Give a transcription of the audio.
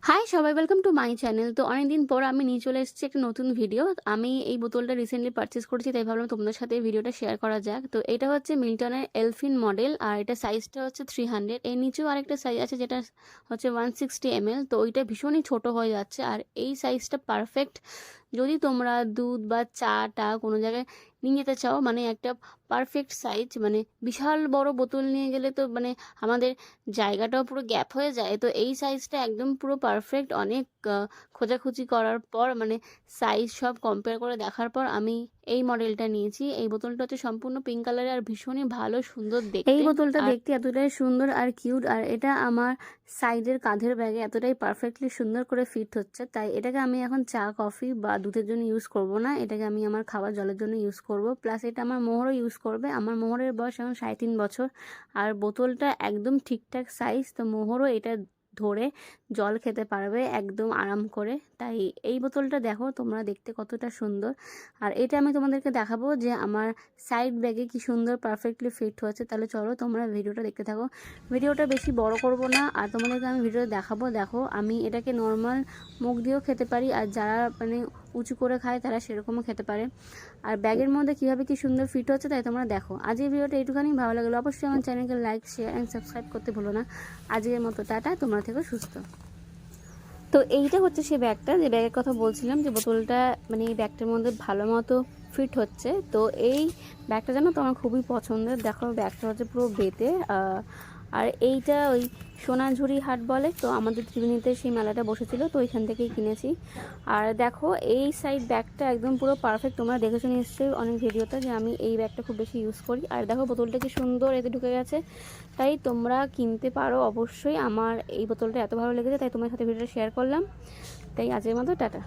High সবাই, welcome to my channel. তো অনেকদিন পর আমি নিয়ে চলে এসেছি একটা নতুন ভিডিও। আমি এই বোতলটা রিসেন্টলি পারচেস করেছি, তাই ভাবলাম তোমাদের সাথে এই ভিডিওটা শেয়ার করা যাক। তো এটা হচ্ছে মিল্টনের এলফিন মডেল, আর এটা সাইজটা হচ্ছে 300। এর নিচেও আরেকটা সাইজ আছে যেটা হচ্ছে 160 ml। তো ওইটা ভীষণই ছোট হয়ে যাচ্ছে, আর এই সাইজটা পারফেক্ট যদি তোমরা দুধ বা চা কোনো জায়গায় নিয়ে যেতে চাও। মানে একটা পারফেক্ট সাইজ, মানে বিশাল বড় বোতল নিয়ে গেলে তো মানে আমাদের জায়গাটাও পুরো গ্যাপ হয়ে যায়। তো এই সাইজটা একদম পুরো পারফেক্ট। অনেক খোঁজাখুঁজি করার পর মানে সাইজ সব কম্পেয়ার করে দেখার পর আমি এই মডেলটা নিয়েছি। এই বোতলটা হচ্ছে সম্পূর্ণ পিঙ্ক কালারের আর ভীষণই ভালো সুন্দর দেখতে। এই বোতলটা দেখতে এতটাই সুন্দর আর কিউট, আর এটা আমার সাইডের কাঁধের ব্যাগে এতটাই পারফেক্টলি সুন্দর করে ফিট হচ্ছে, তাই এটাকে আমি এখন চা কফি বা দুধের জন্য ইউজ করব না। এটাকে আমি আমার খাবার জলের জন্য ইউজ করব। প্লাস এটা আমার মোহরও ইউজ করবে। আমার মোহরের বয়স এখন 3.5 বছর, আর বোতলটা একদম ঠিকঠাক সাইজ। তো মোহরও এটা ধরে জল খেতে পারবে একদম আরাম করে। তাই এই বোতলটা দেখো তোমরা, দেখতে কতটা সুন্দর। আর এটা আমি তোমাদেরকে দেখাবো যে আমার সাইড ব্যাগে কি সুন্দর পারফেক্টলি ফিট হয়েছে। তাহলে চলো তোমরা ভিডিওটা দেখতে থাকো। ভিডিওটা বেশি বড় করব না, আর তোমাদেরকে আমি ভিডিওটা দেখাবো। দেখো আমি এটাকে নর্মাল মুখ দিয়েও খেতে পারি, আর যারা মানে উঁচু করে খায় তারা সেরকমও খেতে পারে। আর ব্যাগের মধ্যে কীভাবে কি সুন্দর ফিট হচ্ছে তাই তোমরা দেখো। আজ এই ভিডিওটা এইটুখানি। ভালো লাগলো অবশ্যই আমার চ্যানেলকে লাইক, শেয়ার অ্যান্ড সাবস্ক্রাইব করতে ভুলো না। আজকের মতো টাটা, তোমরা থেকো সুস্থ। তো এইটা হচ্ছে সেই ব্যাগটা, যে ব্যাগের কথা বলছিলাম, যে বোতলটা মানে এই ব্যাগটার মধ্যে ভালো মতো ফিট হচ্ছে। তো এই ব্যাগটা জানো তো আমার খুবই পছন্দের। দেখো ব্যাগটা হচ্ছে পুরো বেতে, আর এইটা ওই সোনাঝুরি হাট বলে, তো আমাদের ত্রিবেণীতে সেই মেলাটা বসেছিল, তো ওইখান থেকেই কিনেছি। আর দেখো এই সাইড ব্যাগটা একদম পুরো পারফেক্ট। তোমরা দেখেছো নিশ্চয়ই অনেক ভিডিওতে যে আমি এই ব্যাগটা খুব বেশি ইউজ করি। আর দেখো বোতলটা কি সুন্দর এতে ঢুকে গেছে। তাই তোমরা কিনতে পারো অবশ্যই। আমার এই বোতলটা এত ভালো লেগেছে তাই তোমার সাথে ভিডিওটা শেয়ার করলাম। তাই আজকের মতো টাটা।